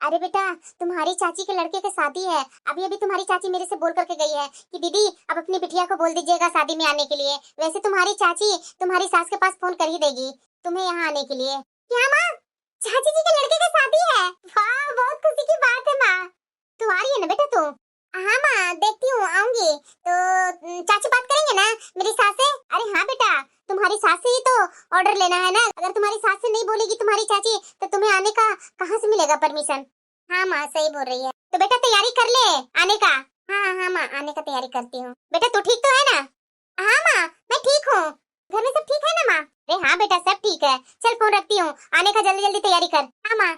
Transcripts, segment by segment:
अरे बेटा, तुम्हारी चाची के लड़के की शादी है। अभी अभी तुम्हारी चाची मेरे से बोल करके गई है कि दीदी अब अपनी बिटिया को बोल दीजिएगा शादी में आने के लिए। वैसे तुम्हारी चाची तुम्हारी सास के पास फोन कर ही देगी तुम्हें यहाँ आने के लिए। क्या माँ, चाची जी के लड़के की शादी है? वाह, बहुत खुशी की बात है माँ। तू आ रही है ना बेटा तू? हाँ माँ, देखती हूँ, आऊंगी। तो चाची बात करेंगे ना मेरी सास से? अरे हाँ बेटा, तुम्हारी सास से ही तो ऑर्डर लेना है ना। अगर तुम्हारी सास से नहीं बोलेगी तुम्हारी चाची तो तुम्हें आने का कहाँ से मिलेगा परमिशन? हाँ माँ, सही बोल रही है। तो बेटा तैयारी कर ले आने का। हाँ माँ, आने का तैयारी करती हूँ। बेटा तू ठीक तो है ना? हाँ माँ, मैं ठीक हूँ। घर में सब ठीक है ना माँ? अरे हाँ बेटा, सब ठीक है। चल फोन रखती हूँ, आने का जल्दी जल्दी तैयारी कर। हाँ माँ।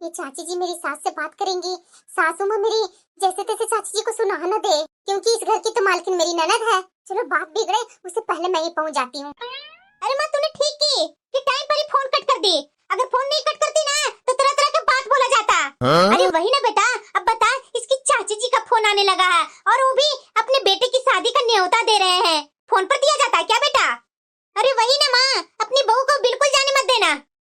ये चाची जी मेरी सास से बात करेंगी। सासू माँ मेरी जैसे तैसे चाची जी को सुना न दे, क्योंकि इस घर की तो मालकिन मेरी ननद है। चलो बात बिगड़े उससे पहले मैं ही पहुँच जाती हूँ। अरे माँ, तूने ठीक की कि टाइम पर ही फोन कट कर दी। अगर फोन नहीं कट करती ना तो तरह तरह के बात बोला जाता। अरे वही ना बेटा, अब बता, इसकी चाची जी का फोन आने लगा है और वो भी अपने बेटे की शादी का न्योता दे रहे हैं। फोन पर दिया जाता है क्या बेटा? अरे वही ना माँ, अपनी बहू को बिल्कुल जाने मत देना।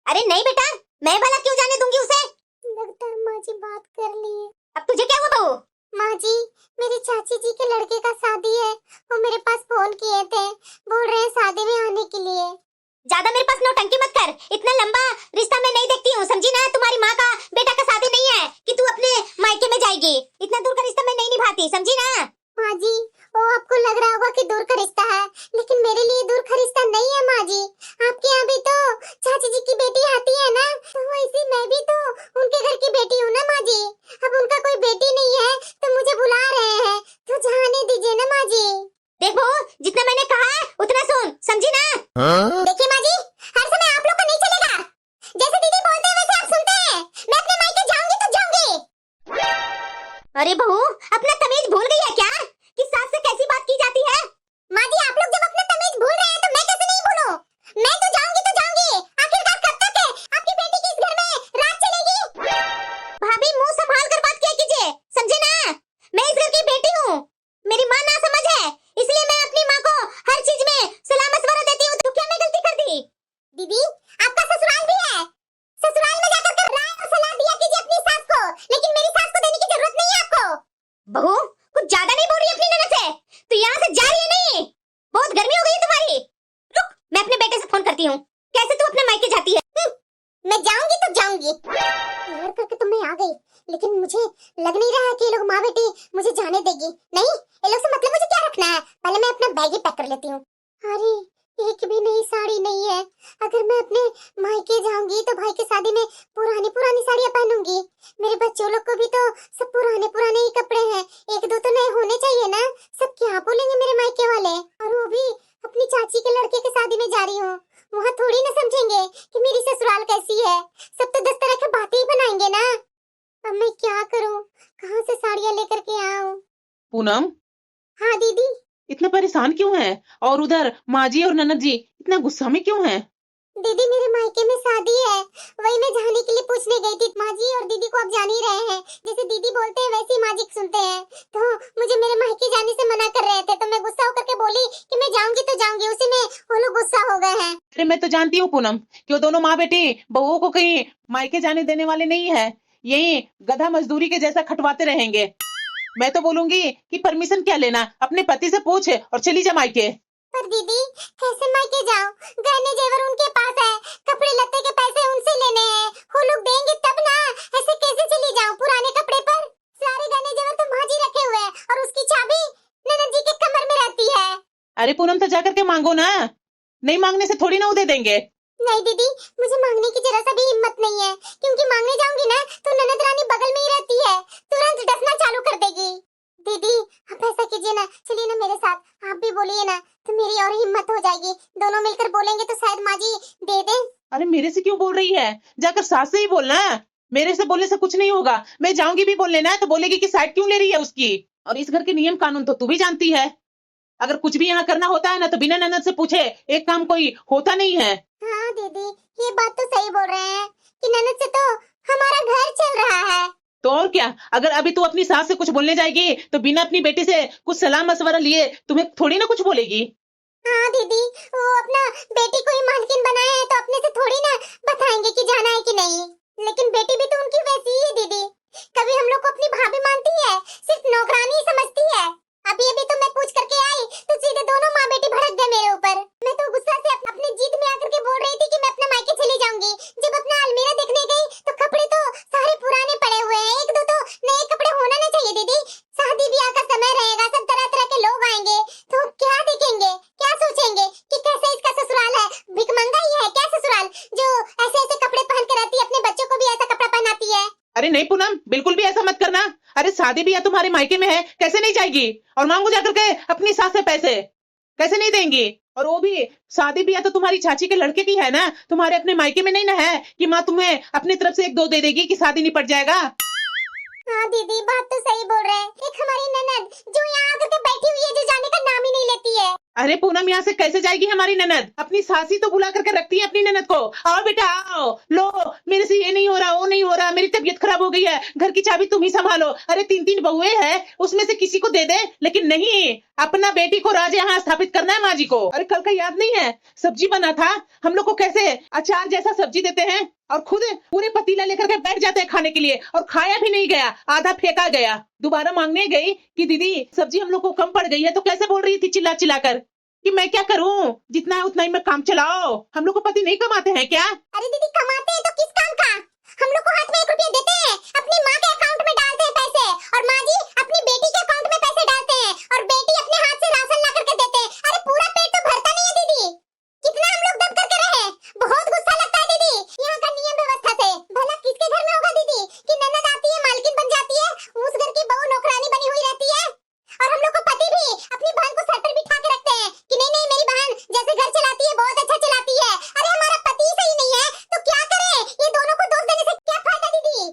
अरे नहीं बेटा, मैं भला क्यों जाने दूंगी उसे? लगता है माँ जी बात कर लिए। अब तुझे क्या हुआ बहू? माँ जी, मेरी चाची जी के लड़के का शादी है। वो मेरे पास फोन किए थे, बोल रहे हैं शादी में आने के लिए। ज्यादा मेरे पास नौटंकी मत कर। इतना लंबा रिश्ता मैं नहीं देखती हूँ, समझी ना? तुम्हारी माँ का बेटा का शादी नहीं है कि तू अपने मायके में जाएगी। इतना दूर का रिश्ता मैं नहीं निभाती, समझी ना? माँ जी, वो आपको लग रहा होगा कि दूर का रिश्ता है, लेकिन मेरे लिए दूर का रिश्ता नहीं है माँ जी। आपके यहाँ भी तो चाची जी की बेटी आती है ना, तो वैसे मैं भी तो उनके घर की बेटी हूँ ना माँ जी। अब उनका कोई बेटी नहीं है तो मुझे बुला रहे हैं, तो जाने दीजिए ना माँ जी। देखो, जितना मैंने कहा है उतना सुन, समझी ना? देखिए माँ जी, हर समय आप लोग का नहीं चलेगा। जैसे दीदी बोलते हैं वैसे आप सुनते हैं। मैं अपने मायके जाऊंगी तो जाऊंगी। अरे बहू, अपना तमीज भूल गई है क्या कि सास से कैसी बात की जाती है? माँ जी, आप लोग जब अपना तमीज भूल रहे हैं तो मैं कैसे नहीं भूलूं? मैं तो जाऊंगी तो जाऊंगी। आखिरकार कब तक है आपकी बेटी की इस घर में राज चलेगी? भाभी, मुंह संभाल कर बात किया कीजिए, समझे ना? मैं इस घर की बेटी हूँ। मेरी माँ ना समझ है, इसलिए मैं अपनी माँ को हर चीज में सलाह मशवरा देती हूँ। तो क्या मैं गलती कर दी? दीदी, आपका ससुराल भी है। ससुराल में जाकर के राय और सलाह दिया कीजिए अपनी सास को, लेकिन मेरी सास को देने की जरूरत नहीं है आपको। बहू, कुछ ज्यादा नहीं बोल रही अपनी ननद से? तो यहाँ से जा रही है नहीं? बहुत गर्मी हो गई है तुम्हारी। रुक, मैं अपने बेटे से फोन करती हूँ। कैसे तू अपने मायके जाती है? मैं जाऊंगी तो जाऊंगी। यार करके तो मैं आ गई, लेकिन मुझे लग नहीं रहा कि ये लोग माँ बेटी मुझे जाने देगी। नहीं, ये लोग से मतलब मुझे क्या रखना है? पहले मैं अपना बैग ही पैक कर लेती हूँ। अरे एक भी नई साड़ी नहीं है। अगर मैं अपने मायके जाऊंगी तो भाई की शादी में पुरानी पुरानी साड़ियाँ पहनूंगी। मेरे बच्चों लोग को भी तो सब पुराने पुराने ही कपड़े हैं, एक दो तो नए होने चाहिए ना। सब क्या बोलेंगे मेरे मायके वाले? और वो भी अपनी चाची के लड़के की शादी में जा रही हूँ, वहाँ थोड़ी ना समझेंगे कि मेरी ससुराल कैसी है। सब तो 10 तरह की बातें ही बनाएंगे ना। अब मैं क्या करूँ, कहाँ से साड़ियाँ लेकर के आऊँ? पूनम, हाँ दीदी। इतना परेशान क्यों है? और उधर माँ जी और ननद जी इतना गुस्सा में क्यों है? दीदी, मेरे मायके में शादी है, वही मैं जाने के लिए पूछने गई थी। माँ जी और दीदी को आप जान ही रहे हैं, जैसे दीदी बोलते हैं वैसे ही माँ जी सुनते हैं। तो मुझे मेरे मायके जाने से मना कर रहे थे, तो मैं गुस्सा होकर के बोली कि मैं जाऊंगी तो जाऊंगी। उसी में वो लोग गुस्सा हो गए हैं। अरे मैं तो जानती हूँ पूनम कि वो दोनों माँ बेटी बहुओं को कहीं मायके जाने देने वाले नहीं है। यही गधा मजदूरी के जैसा खटवाते रहेंगे। मैं तो बोलूंगी कि परमिशन क्या लेना, अपने पति से पूछ और चली जा मायके। पर दीदी, कैसे मायके जाऊं? गहने जेवर उनके पास है, कपड़े लत्ते के पैसे उनसे लेने हैं, वो लोग देंगे तब ना। ऐसे कैसे चली जाऊं पुराने कपड़े पर? सारे गहने जेवर तो माँ जी रखे हुए हैं और उसकी चाबी ननद जी के कमर में रहती है। अरे पूनम, तो जाकर के मांगो ना, नहीं मांगने से थोड़ी ना वो दे देंगे। नहीं दीदी, मुझे मांगने की जरा सा भी हिम्मत नहीं है, क्योंकि मांगने जाऊंगी ना तो ननद रानी बगल में ही रहती है, तुरंत डसना चालू कर देगी। दीदी, आप ऐसा कीजिए ना, चलिए ना मेरे साथ, आप भी बोलिए ना तो मेरी और हिम्मत हो जाएगी। दोनों मिलकर बोलेंगे तो शायद माँ जी दे दे। अरे मेरे से क्यों बोल रही है? जाकर सास से ही बोलना। मेरे से बोलने से कुछ नहीं होगा। मैं जाऊंगी भी बोलने ना तो बोलेगी कि साइड क्यों ले रही है उसकी। और इस घर के नियम कानून तो तू भी जानती है। अगर कुछ भी यहाँ करना होता है ना तो बिना ननद से पूछे एक काम कोई होता नहीं है। हाँ दीदी, ये बात तो सही बोल रहे हैं कि ननद से तो हमारा घर चल रहा है। तो और क्या, अगर अभी तू अपनी सास से कुछ बोलने जाएगी तो बिना अपनी बेटी से कुछ सलाह मशवरा लिए तुम्हें थोड़ी ना कुछ बोलेगी। हाँ दीदी, वो अपना बेटी को ही मालकिन बनाया है तो अपने से थोड़ी ना बताएंगे कि जाना है कि नहीं। लेकिन बेटी भी तो उनकी वैसी ही है अरे नहीं पूनम, बिल्कुल भी ऐसा मत करना। अरे शादी भी या तुम्हारे मायके में है, कैसे नहीं जाएगी? और मांगो जाकर के अपनी सास से पैसे, कैसे नहीं देंगी? और वो भी शादी भी या तो तुम्हारी चाची के लड़के की है ना, तुम्हारे अपने मायके में नहीं ना है कि माँ तुम्हें अपनी तरफ से 1-2 दे देगी कि शादी निपट जाएगा। हाँ दीदी, बात तो सही बोल रहे हैं। एक हमारी ननद जो यहाँ आकर के बैठी हुई है, जो जाने का नाम ही नहीं लेती है। अरे पूनम, यहाँ से कैसे जाएगी हमारी ननद? अपनी सासी तो बुला करके रखती है अपनी ननद को, आओ बेटा आओ, लो मेरे से ये नहीं हो रहा, वो नहीं हो रहा, मेरी तबीयत खराब हो गई है, घर की चाबी तुम ही संभालो। अरे 3-3 बहुएं हैं, उसमें से किसी को दे दे, लेकिन नहीं, अपना बेटी को राज यहाँ स्थापित करना है माँ जी को। अरे कल का याद नहीं है, सब्जी बना था, हम लोग को कैसे अचार जैसा सब्जी देते हैं और खुद पूरे पतीला लेकर के बैठ जाते हैं खाने के लिए, और खाया भी नहीं गया, आधा फेंका गया। दोबारा मांगने गई कि दीदी सब्जी हम लोग को कम पड़ गई है, तो कैसे बोल रही थी चिल्ला चिल्ला कर कि मैं क्या करूं, जितना है उतना ही मैं काम चलाओ। हम लोग को पति नहीं कमाते हैं क्या? अरे दीदी, कमाते हैं तो किस काम का? हम लोग को हाथ में 1 रुपया देते हैं, अपनी माँ के अकाउंट में डालते हैं पैसे, और माँ जी अपनी बेटी के अकाउंट में पैसे डालते हैं, और बेटी अपने हाथ से राशन ला करके देते हैं। अरे पूरा पेट तो भरता नहीं है दीदी, कितना हम लोग दब करके रहे। बहुत गुस्सा लगता है दीदी यहाँ का नियम व्यवस्था से। भला किसके घर में होगा दीदी कि ननद आती है, मालकिन बन जाती है, उस घर की बहू नौकरानी बनी हुई रहती है, और हम लोग को पति भी अपनी बहन को सर पर बिठा के रखते हैं कि नहीं नहीं, मेरी बहन जैसे घर चलाती है बहुत अच्छा चलाती है। अरे हमारा पति सही नहीं है तो क्या करें? ये दोनों को दोष देने से क्या फायदा दीदी?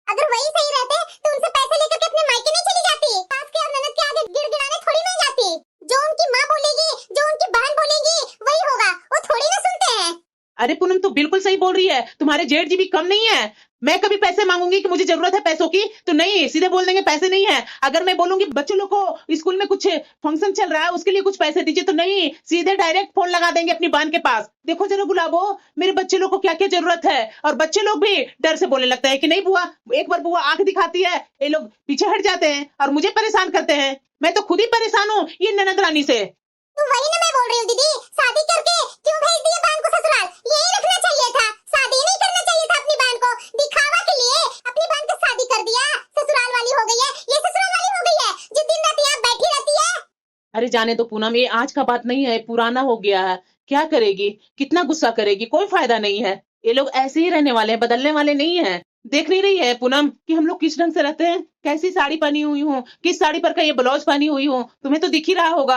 अगर वही सही रहते तो उनसे पैसे लेकर के अपने मायके नहीं चली जाती, सास के और ननद के आगे गिड़गिड़ाने थोड़ी नहीं जाती। जो उनकी माँ बोलेगी, जो उनकी बहन बोलेगी वही होगा, वो थोड़ी ना सुनते हैं। अरे पूनम, तो बिल्कुल सही बोल रही है, तुम्हारे जेठ जी भी कम नहीं है। मैं कभी पैसे मांगूंगी कि मुझे जरूरत है पैसों की, तो नहीं, सीधे बोल देंगे पैसे नहीं है। अगर मैं बोलूंगी बच्चों लोग को स्कूल में कुछ फंक्शन चल रहा है, उसके लिए कुछ पैसे दीजिए, तो नहीं, सीधे डायरेक्ट फोन लगा देंगे अपनी बहन के पास, देखो जरा गुलाबो मेरे बच्चे लोग को क्या क्या जरूरत है। और बच्चे लोग भी डर से बोलने लगते हैं कि नहीं बुआ, एक बार बुआ आंख दिखाती है, ये लोग पीछे हट जाते हैं और मुझे परेशान करते हैं। मैं तो खुद ही परेशान हूँ ये ननद रानी से। तो वही ना मैं बोल रही हूँ दीदी, शादी करके क्यों भेज दिए बहन को ससुराल? यही रखना चाहिए था, शादी नहीं करना चाहिए था अपनी बहन को। दिखावा के लिए अपनी बहन को शादी कर दिया, ससुराल वाली हो गई है, ये ससुराल वाली हो गई है जो दिन रात यहाँ बैठी रहती है। अरे जाने दो पूनम, ये आज का बात नहीं है, पुराना हो गया है, क्या करेगी, कितना गुस्सा करेगी, कोई फायदा नहीं है। ये लोग ऐसे ही रहने वाले हैं, बदलने वाले नहीं है। देख नहीं रही है पूनम कि हम लोग किस ढंग से रहते हैं, कैसी साड़ी पहनी हुई हूँ, किस साड़ी पर का ये ब्लाउज पहनी हुई हूँ, तुम्हें तो दिख ही रहा होगा।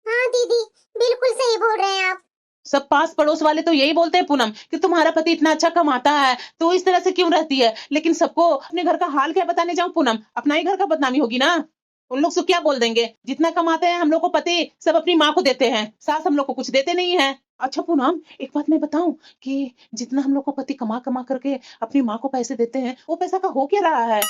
हाँ दीदी, बिल्कुल सही बोल रहे हैं आप। सब पास पड़ोस वाले तो यही बोलते हैं पूनम कि तुम्हारा पति इतना अच्छा कमाता है तो इस तरह से क्यों रहती है, लेकिन सबको अपने घर का हाल क्या बताने जाऊं पूनम, अपना ही घर का बदनामी होगी ना। उन लोग से क्या बोल देंगे, जितना कमाते हैं हम लोग को पति सब अपनी माँ को देते हैं, सास हम लोग को कुछ देते नहीं है। अच्छा पूनम, एक बात मैं बताऊं कि जितना हम लोग को पति कमा कमा करके अपनी माँ को पैसे देते हैं, वो पैसा का हो क्या रहा है?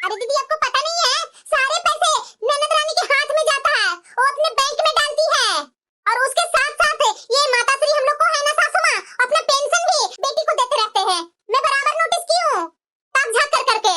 अरे दीदी, आपको पता नहीं है, सारे पैसे ननद रानी के हाथ में जाता है, वो अपने बैंक में डालती है, और उसके साथ साथ ये माताश्री हम लोग को है ना सासू माँ, अपना पेंशन भी बेटी को देते रहते हैं। मैं बराबर नोटिस की हूँ, ताक झाक कर करके।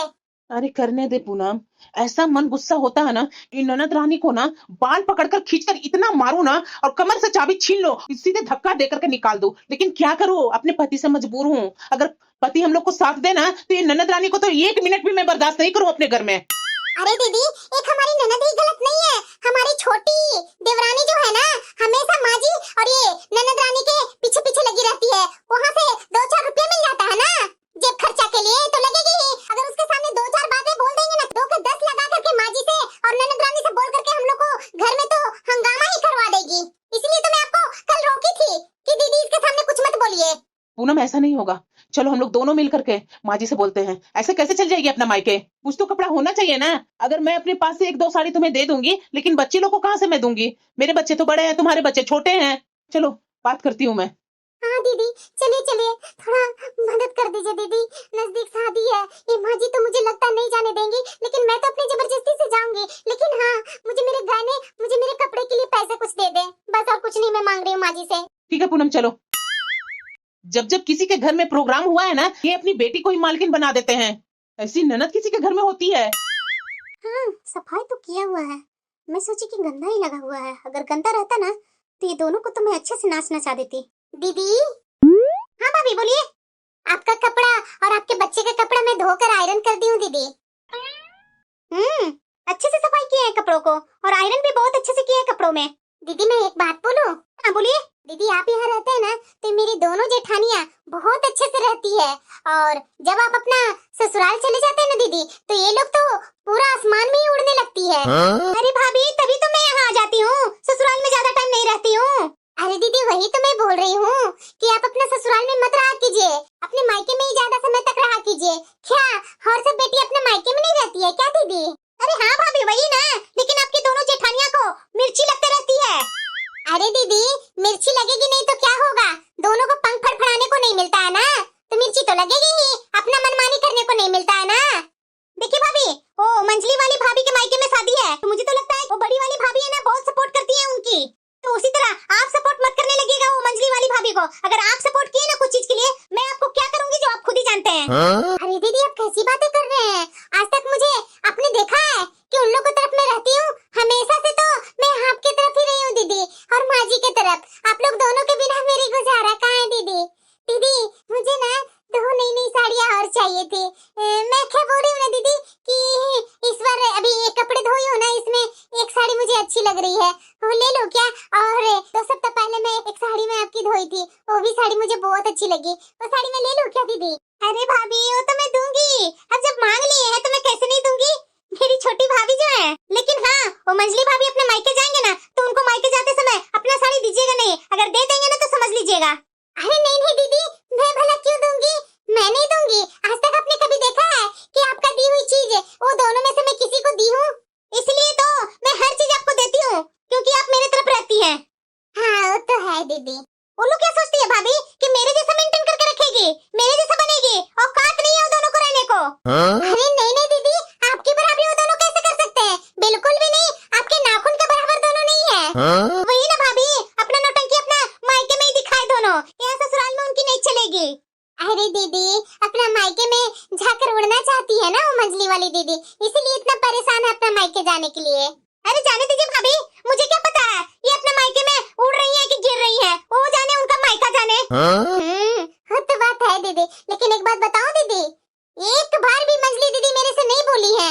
अरे करने दे पूनम, ऐसा मन गुस्सा होता है ना, इन ननद रानी को ना बाल पकड़कर खींचकर इतना मारू ना, और कमर से चाबी छीन लो, सीधे धक्का दे करके निकाल दो, लेकिन क्या करूं, अपने पति से मजबूर हूँ। अगर पति हम लोग को साथ देना तो ये ननद रानी को तो 1 मिनट भी मैं बर्दाश्त नहीं करूं अपने घर में। अरे दीदी, एक हमारी ननद ही गलत नहीं है, हमारी छोटी देवरानी जो है ना, हमेशा माँ जी और ये ननद रानी के पीछे पीछे लगी रहती है। वहाँ से 2-4 रुपया मिल जाता है ना जेब खर्चा के लिए, तो लगेगी ही। अगर उसके सामने 2-4 बातें बोल देंगे ना, 2 के 10 लगा करके माँ जी से और ननद रानी से बोल करके हम लोग को घर में तो हंगामा ही करवा देगी। इसलिए तो मैं आपको कल रोकी थी कि दीदी इसके सामने कुछ मत बोलिए। पूनम ऐसा नहीं होगा, चलो हम लोग दोनों मिल करके माँ जी से बोलते हैं, ऐसे कैसे चल जाएगी अपना मायके, कुछ तो कपड़ा होना चाहिए ना। अगर मैं अपने पास से 1-2 साड़ी तुम्हें दे दूंगी, लेकिन बच्चे लोग को कहाँ से मैं दूंगी, मेरे बच्चे तो बड़े हैं, तुम्हारे बच्चे छोटे हैं। चलो बात करती हूँ मैं। हाँ दीदी, चलिए चलिए, थोड़ा मदद कर दीजिए दीदी, नजदीक शादी है, ये माँ जी तो मुझे लगता नहीं जाने देंगी, लेकिन मैं तो अपनी जबरदस्ती से जाऊंगी। लेकिन हाँ, मुझे मेरे गहने, मुझे मेरे कपड़े के लिए पैसे कुछ दे दे, बस और कुछ नहीं मैं मांग रही हूँ माँ जी से। ठीक है पूनम, चलो। जब जब किसी के घर में प्रोग्राम हुआ है ना, ये अपनी बेटी को ही मालकिन बना देते हैं, ऐसी ननद किसी के घर में होती है? हाँ, सफाई तो किया हुआ है, मैं सोची कि गंदा ही लगा हुआ है, अगर गंदा रहता ना तो ये दोनों को तो मैं अच्छे से नाच नचा देती। दीदी। हाँ भाभी बोलिए। आपका कपड़ा और आपके बच्चे का कपड़ा मैं धोकर आयरन कर दी हूँ दीदी। अच्छे से सफाई किया है कपड़ों को, और आयरन भी बहुत अच्छे से किया है कपड़ों में। दीदी मैं एक बात बोलूं? हाँ बोलिए। दीदी आप यहाँ रहते हैं ना, तो मेरी दोनों जेठानियाँ बहुत अच्छे से रहती है। और जब आप अपना ससुराल चले जाते हैं ना दीदी, तो ये लोग तो पूरा आसमान में ही उड़ने लगती है। अरे भाभी, तभी तो मैं यहाँ आ जाती हूँ, ससुराल में ज्यादा टाइम नहीं रहती हूँ। अरे दीदी वही तो मैं बोल रही हूँ कि आप अपना ससुराल में मत रहा कीजिए, अपने मायके में ही ज्यादा समय तक रहा कीजिए। क्या हर सब बेटी अपने मायके में नहीं रहती है क्या दीदी? अरे हाँ भाभी वही ना, लेकिन आपकी दोनों जेठानियाँ को मिर्ची लगते रहती है। अरे दीदी मिर्ची लगेगी नहीं तो क्या होगा, दोनों को पंख फड़फड़ाने को नहीं मिलता है ना, तो मिर्ची तो लगेगी ही, अपना मनमानी करने को नहीं मिलता है ना। देखिए भाभी, ओ मंजली वाली भाभी के मायके में शादी है, तो मुझे तो लगता है वो बड़ी वाली भाभी है ना, बहुत सपोर्ट करती है उनकी। तो उसी तरह आप सपोर्ट मत करने लगिएगा वो मंजली वाली भाभी को। अगर आप सपोर्ट किए ना कुछ चीज के लिए, मैं आपको क्या करूंगी जो आप खुद ही जानते हैं। अरे दीदी आप कैसी बातें कर रहे हैं? आज तक मुझे आपने देखा है कि उन लोगों की तरफ मैं रहती हूँ? हमेशा से तो मैं आपकी तरफ ही रही हूँ दीदी, और माँ जी की तरफ। आप लोग दोनों के बिना मेरी गुजारा कहाँ है दीदी? दीदी मुझे ना 2 नई साड़ियाँ और चाहिए थी। मैं क्या बोल रही हूँ ना दीदी कि इस बार अभी ये कपड़े धोई हूँ ना, इसमें एक साड़ी मुझे अच्छी लग रही है, वो ले लो क्या? और 2 सप्ताह पहले मैं एक साड़ी में आपकी धोई थी, वो भी साड़ी मुझे बहुत अच्छी लगी, वो साड़ी मैं ले लूँ क्या दीदी? अरे भाभी वो तो मैं दूंगी, अब जब मांग लिए हैं तो मैं कैसे नहीं दूंगी, मेरी छोटी भाभी जो है। लेकिन हाँ, वो मंजली भाभी अपने मायके जाएंगे ना, तो उनको मायके जाते समय अपना साड़ी दीजिएगा नहीं, अगर दे देंगे ना तो समझ लीजिएगा। अरे नहीं नहीं दीदी, मैं भला क्यों दूंगी, मैं नहीं दूंगी। आज तक आपने कभी देखा है कि आपका दी हुई चीज वो दोनों में से मैं किसी को दी हूँ? इसलिए तो मैं हर चीज आपको देती हूँ, क्योंकि आप मेरे तरफ रहती हैं। हाँ वो तो है दीदी। वो लोग क्या सोचती है भाभी कि मेरे जैसा मेंटेन करके रखेगी, मेरे जैसा बनेगी, औकात नहीं है वो दोनों को रहने को। अरे नहीं नहीं दीदी, आपकी बराबरी वो दोनों कैसे कर सकते हैं? बिल्कुल भी नहीं, आपके नाखून के बराबर दोनों नहीं है। वही ना भाभी, अपना नौटंकी अपना मायके में ही दिखाए दोनों, यहाँ ससुराल में उनकी नहीं चलेगी। अरे दीदी अपना मायके में जाकर उड़ना चाहती है ना वो मंजली वाली दीदी, इसीलिए इतना परेशान है अपना मायके जाने के लिए। अरे जाने दीजिए भाभी, मुझे क्या पता है ये अपने मायके में उड़ रही है कि गिर रही है, वो जाने उनका मायका जाने। वो तो बात है दीदी, लेकिन एक बात बताओ दीदी, एक बार भी मंजली दीदी मेरे से नहीं बोली है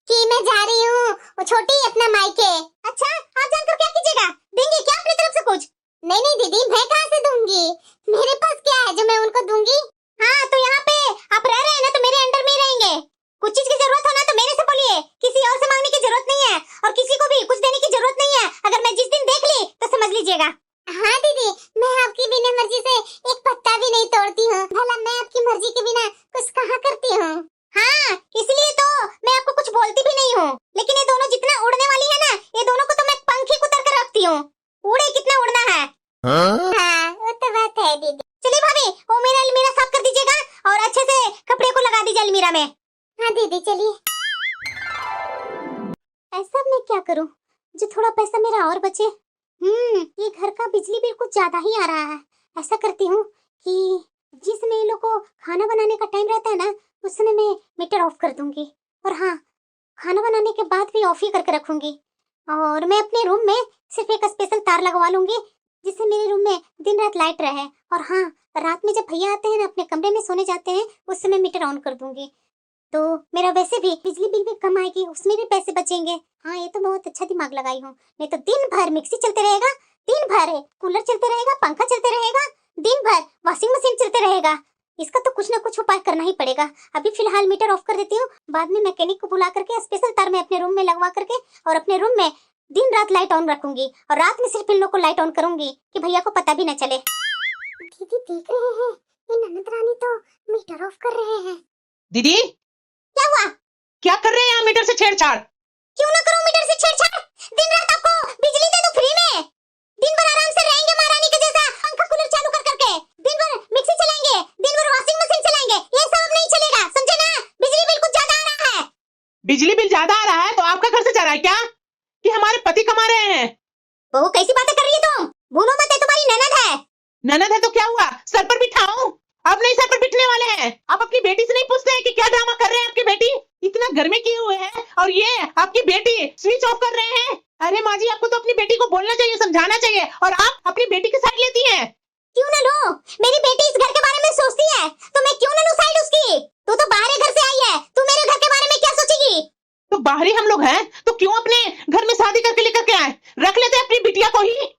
कि मैं जा रही हूँ वो छोटी अपना मायके। अच्छा आप जानकर क्या कीजिएगा, देंगे क्या अपनी तरफ से कुछ? नहीं नहीं दीदी, मैं कहाँ से दूंगी, मेरे पास क्या है जो मैं उनको दूंगी? हाँ तो यहाँ पे आप रह रहे हैं ना, तो मेरे अंडर में ही रहेंगे। कुछ चीज की जरूरत हो ना तो मेरे से बोलिए, किसी और से मांगने की जरूरत नहीं है, और किसी को भी कुछ देने की जरूरत नहीं है। अगर मैं जिस दिन देख ली तो समझ लीजिएगा। हाँ दीदी, मैं आपकी बिना मर्जी से एक पत्ता भी नहीं तोड़ती हूँ, भला मैं आपकी मर्जी के बिना कुछ कहाँ करती हूँ। हाँ इसलिए तो मैं आपको कुछ बोलती भी नहीं हूँ, लेकिन ये दोनों जितना उड़ने वाली है ना, ये दोनों को तो मैं पंख ही कुतर कर रखती हूँ, उड़े कितना उड़ना है। हाँ वो तो बात है दीदी। चलिए भाभी, वो मेरा अलमीरा साफ कर दीजिएगा और अच्छे से कपड़े को लगा दीजिए अलमीरा में। हाँ दीदी चलिए। ऐसा मैं क्या करूं जो थोड़ा पैसा मेरा और बचे। ये घर का बिजली बिल कुछ ज्यादा ही आ रहा है। ऐसा करती हूँ कि जिस समय इन लोग को खाना बनाने का टाइम रहता है ना, उस समय मैं मीटर ऑफ कर दूंगी, और हाँ खाना बनाने के बाद भी ऑफ ही करके रखूंगी। और मैं अपने रूम में सिर्फ एक स्पेशल तार लगवा लूंगी, जिससे मेरे रूम में दिन रात लाइट रहे। और हाँ रात में जब भैया आते हैं ना अपने कमरे में सोने जाते हैं, उस समय मीटर ऑन कर दूंगी, तो मेरा वैसे भी बिजली बिल भी कम आएगी, उसमें भी पैसे बचेंगे। हाँ ये तो बहुत अच्छा दिमाग लगाई हूँ, नहीं तो दिन भर मिक्सी चलते रहेगा, दिन भर कूलर चलते रहेगा, पंखा चलते रहेगा, दिन भर वॉशिंग मशीन चलते रहेगा। इसका तो कुछ ना कुछ उपाय करना ही पड़ेगा। अभी फिलहाल मीटर ऑफ कर देती हूँ, बाद में मैकेनिक को बुला करके स्पेशल तार में अपने रूम में लगवा करके और अपने रूम में दिन रात लाइट ऑन रखूंगी, और रात में सिर्फ इन लोग को लाइट ऑन करूंगी कि भैया को पता भी न चले। दीदी देख रहे हैं, ये ननद रानी तो मीटर ऑफ कर रहे हैं। दीदी क्या हुआ? क्या कर रहे हैं यहाँ मीटर से छेड़छाड़? क्यों ना करूं मीटर से छेड़छाड़, दिन रात आपको बिजली दे दूं फ्री में, दिन भर आराम से रहेंगे महारानी के जैसा, पंखा कूलर चालू कर करके, दिन भर मिक्सी चलाएंगे, दिन भर वॉशिंग मशीन चलाएंगे, ये सब नहीं चलेगा, समझे ना? बिजली बिल कुछ ज्यादा आ रहा है। बिजली बिल ज्यादा आ रहा है तो आपका घर से जा रहा है क्या, कि हमारे पति कमा रहे हैं? वो कैसी बातें कर रही है तुम? भूलो मत, है तुम्हारी ननद है। ननद है तो क्या हुआ, सर पर बिठाऊं? आप नहीं सर पर बिठने वाले हैं। आप अपनी बेटी से नहीं पूछते हैं कि क्या ड्रामा कर रहे हैं आपकी बेटी, इतना घर में किए हुए हैं, और ये आपकी बेटी स्विच ऑफ कर रहे हैं। अरे माँ जी, आपको तो अपनी बेटी को बोलना चाहिए, समझाना चाहिए, और आप अपनी बेटी की साइड लेती हैं। क्यों ना लूं? मेरी बेटी इस घर के बारे में सोचती है, तो मैं क्यों ना लूं साइड उसकी? तू तो बाहर घर से आई है, तू मेरे घर के बारे में क्या सोचेगी? तो बाहरी हम लोग हैं, तो क्यों अपने घर में शादी करके लेकर के आए, रख लेते अपनी बिटिया को ही।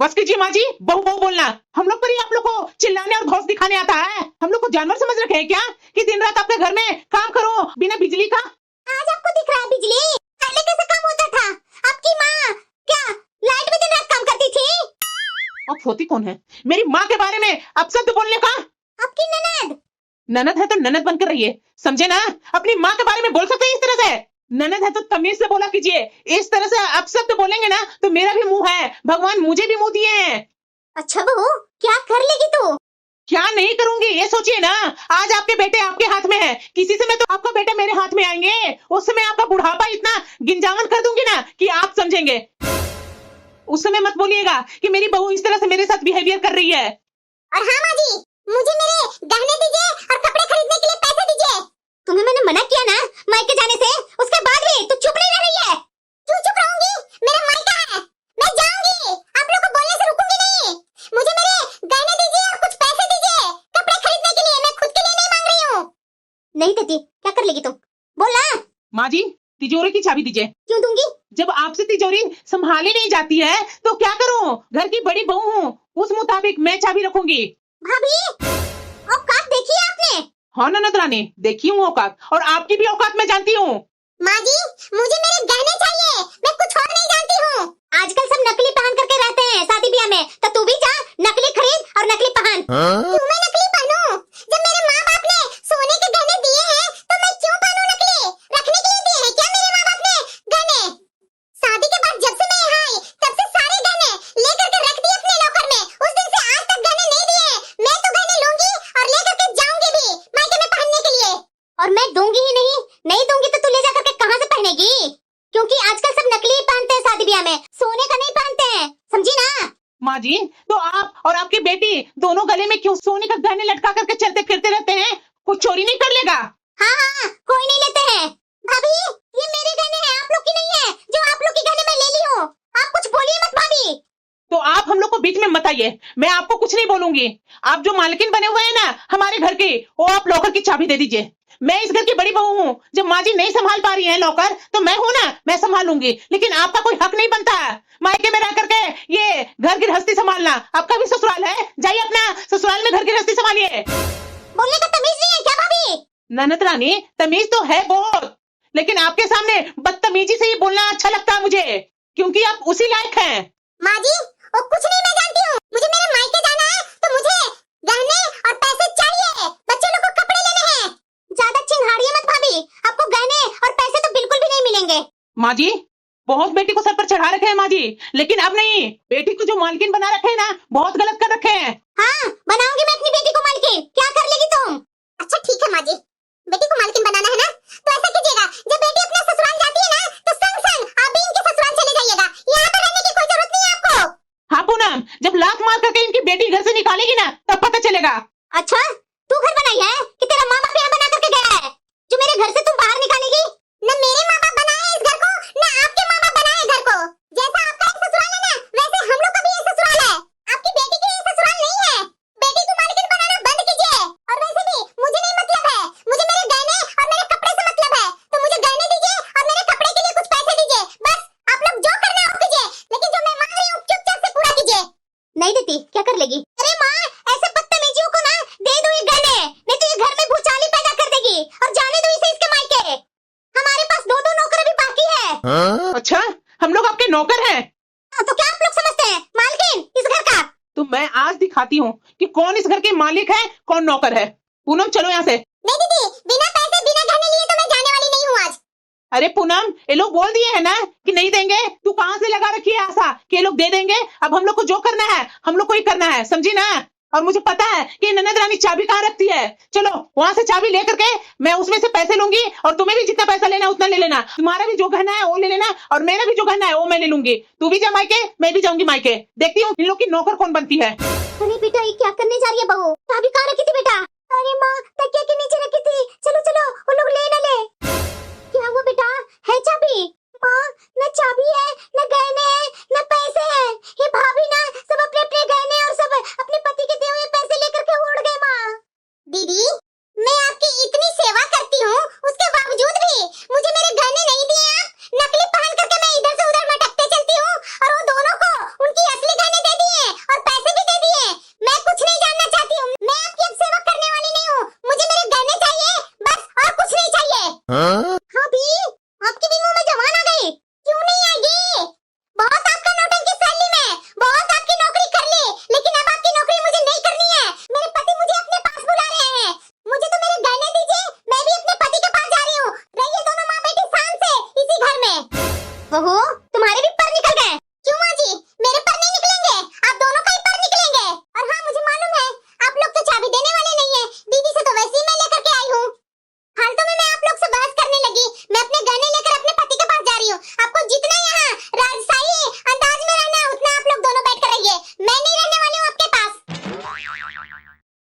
बस कीजिए माँ जी, बहू बहू बोलना। हम लोग पर ही आप लोग को चिल्लाने और धौंस दिखाने आता है। हम लोग को जानवर समझ रखे हैं क्या कि दिन रात आपके घर में काम करो बिना बिजली का? आज आपको दिख रहा है बिजली? पहले कैसे काम होता था? आपकी माँ क्या लाइट में दिन रात काम करती थी? अब होती कौन है मेरी माँ के बारे में अपशब्द बोलने का? आपकी ननद। ननद है तो ननद बनकर रहिए, समझे ना? अपनी माँ के बारे में बोल सकते हैं इस तरह से? ननद है तो तमीज से बोला कीजिए। इस तरह से अपशब्द बोलेंगे ना तो मेरा भी मुंह है, भगवान मुझे भी मुंह दिए हैं। अच्छा बहू, क्या कर लेगी तू? क्या नहीं करूंगी ये सोचिए ना। आज आपके बेटे आपके हाथ में है, किसी समय तो आपका बेटा मेरे हाथ में आएंगे। उस समय आपका बुढ़ापा इतना गिंजावन कर दूंगी ना कि आप समझेंगे। उस समय मत बोलिएगा कि मेरी बहू इस तरह से मेरे साथ बिहेवियर कर रही है। और हाँ माँ जी, मुझे मेरे गहने दीजिए और कपड़े खरीदने के लिए पैसे दीजिए। तुम्हें मैंने मना किया ना मायके जाने से, उसके बाद भी तू चुप नहीं रह रही है। क्यों चुप रहूंगी? मेरा मायका है, मैं जाऊंगी। आप लोगों को बोलने से रुकूंगी नहीं। मुझे मेरे गहने दीजिए और कुछ पैसे दीजिए कपड़े खरीदने के लिए। मैं खुद के लिए नहीं मांग रही हूँ। नहीं देती, क्या कर लेगी तुम? बोल ना। माँ जी, तिजोरी की चाबी दीजिए। क्यों दूंगी? जब आपसे तिजोरी संभाली नहीं जाती है तो क्या करूं? घर की बड़ी बहू हूँ, उस मुताबिक मैं चाबी रखूंगी। भाभी, औकात देखी है आपने? हाँ ननद रानी, देखी हूँ औकात, और आपकी भी औकात मैं जानती हूँ। माँ जी, मुझे मेरे गहने चाहिए, मैं कुछ और नहीं जानती हूँ। आजकल सब नकली पहन करके रहते हैं शादी ब्याह में, तो तू भी जा नकली खरीद और नकली पहन। क्यों मैं नकली पहनूं? जब मेरे माँ बाप ने सोने के गहने दिए हैं तो मैं क्यों पहनूं नकली? रखने के लिए दिए हैं क्या मेरे माँ बाप ने गहने? शादी के बाद जब से मैं यहाँ आई तब से सारे गहने लेकर के रख दिए अपने लॉकर में। उस दिन से आज तक गहने नहीं दिए। मैं तो गहने लूंगी और लेकर के जाऊंगी भी मायके में पहनने के लिए। और मैं दूंगी ही नहीं दूंगी तो तू ले जा करके कहाँ से पहनेगी? क्योंकि आजकल सब नकली पहनते हैं शादी ब्याह में, सोने का नहीं पहनते हैं, समझी ना? माँ जी, तो आप और आपकी बेटी दोनों गले में क्यों सोने का गहने लटका करके चलते फिरते रहते हैं? कुछ चोरी नहीं कर लेगा? हाँ हाँ, कोई नहीं लेते हैं। भाभी, ये मेरे गहने हैं, आप लोग की नहीं है। जो आप लोग के गहने मैं ले ली हूँ। आप कुछ बोलिए मत भाभी। तो आप हम लोग को बीच में मत आइए, मैं आपको कुछ नहीं बोलूंगी। आप जो मालकिन बने हुए हैं ना हमारे घर की, वो आप लॉकर की चाबी दे दीजिए। मैं इस घर की बड़ी बहू हूँ। जब माँ जी नहीं संभाल पा रही है लॉकर, तो मैं हूँ ना, मैं संभालूंगी। लेकिन आपका कोई हक नहीं बनता मायके में रह करके ये घर गृहस्थी संभालना। आपका भी ससुराल है, जाइए अपना ससुराल में घर गृहस्थी संभालिए। बोलने का तमीज नहीं है क्या भाभी? ननद रानी, तमीज तो है बहुत, लेकिन आपके सामने बदतमीजी से ही बोलना अच्छा लगता है मुझे, क्योंकि आप उसी लायक हैं। माँ जी, वो कुछ नहीं मैं जानती हूँ। मुझे मेरे मायके जाना है तो मुझे गहने और पैसे चाहिए। बच्चे लोग को कपड़े लेने हैं। ज्यादा चिंघाड़िए मत भाभी, आपको गहने और पैसे तो बिल्कुल भी नहीं मिलेंगे। माँ जी, बहुत बेटी को सर पर चढ़ा रखे हैं माँ जी, लेकिन अब नहीं। बेटी को जो मालकिन बना रखे हैं ना, बहुत गलत कर रखे हैं। हाँ, बनाऊंगी मैं अपनी बेटी को मालकिन। क्या कर लेगी तुम? अच्छा ठीक है माँ जी, बेटी को मालकिन बनाना है ना, तो ऐसा कीजिएगा, जब बेटी अपना ससुराल जाती है ना तो संग संग आप भी इनके ससुराल चले जाइएगा। यहाँ पर रहने की कोई जरूरत नहीं है आपको। हाँ पूनम, जब लात मार करके इनकी बेटी घर से निकालेगी ना तब पता चलेगा। अच्छा, तू घर बनाई है कि तेरा माँ बाप यहाँ बना करके गया है जो मेरे घर से तुम बाहर निकालेगी? न मेरे माँ बाप बनाए इस घर को, न आपके माँ बाप बनाए घर को। जैसा आपका एक ससुराल है ना, वैसे हम लोग का भी एक ससुराल है। आपकी बेटी के लिए ससुराल नहीं है। बेटी को मालकिन बनाना बंद कीजिए। और वैसे भी मुझे नहीं मतलब है, मुझे मेरे गहने और मेरे कपड़े से मतलब है। तो मुझे गहने दीजिए और मेरे कपड़े के लिए कुछ पैसे दीजिए। बस आप लोग जो करना हो कीजिए, लेकिन जो मैं मांग रही हूँ चुपचाप से पूरा कीजिए। नहीं देती क्या कर लेगी? अरे माँ, ऐसे बदतमीजियों को ना दे दो ये गहने, नहीं तो ये घर में भूचाली पैदा कर देगी। और जाने दो इसे इसके मायके। हमारे पास दो नौकर अभी बाकी है। अच्छा, हम लोग आपके नौकर हैं? तो क्या आप लोग समझते हैं मालकिन इस घर का? तो मैं आज दिखाती हूँ कि कौन इस घर के मालिक है, कौन नौकर है। पूनम चलो यहाँ से। नहीं दीदी, बिना पैसे बिना गहने लिए तो मैं जाने वाली नहीं हूँ आज। अरे पूनम, ये लोग बोल दिए है ना कि नहीं देंगे। तू कहाँ से लगा रखी है आशा कि ये लोग दे देंगे? अब हम लोग को जो करना है हम लोग को ही करना है, समझी ना? और मुझे पता है कि ननद रानी चाबी कहाँ रखती है। चलो वहाँ से चाबी लेकर के मैं उसमें से पैसे लूंगी, और तुम्हें भी जितना पैसा लेना उतना ले लेना। तुम्हारा भी जो गहना है वो ले लेना, और मेरा भी जो गहना है वो मैं ले लूंगी। तू भी जा मायके, मैं भी जाऊंगी मायके। देखती हूँ इन लोग की नौकर कौन बनती है। अरे बेटा, ये क्या करने जा रही है बहू? चाबी कहाँ रखी थी बेटा? अरे माँ, तकिया के नीचे रखी थी। चलो चलो, वो लोग ले ना ले। क्या हुआ बेटा, है चाबी? माँ, न चाबी है, न गहने हैं, न पैसे हैं। ये भाभी ना सब अपने अपने गहने और सब अपने पति के दिए हुए पैसे लेकर के उड़ गए। माँ दीदी, मैं आपकी इतनी सेवा करती हूँ, उसके बावजूद भी मुझे मेरे गहने नहीं दिए आप। नकली पहन करके मैं इधर से उधर भटकते चलती हूँ, और वो दोनों को उनकी असली गहने दे दिए। हाँ भी, आपके भी मुंह में जवान आ गई। क्यों नहीं आएगी? बहुत आपका नौटंकी सह ली मैं, बहुत आपकी नौकरी कर ली, लेकिन अब आपकी नौकरी मुझे नहीं करनी है। मेरे पति मुझे अपने पास बुला रहे हैं। मुझे तो मेरे गहने दीजिए, मैं भी अपने पति के पास जा रही हूँ। रहिए दोनों माँ बेटी शान से इसी घर में। बहू,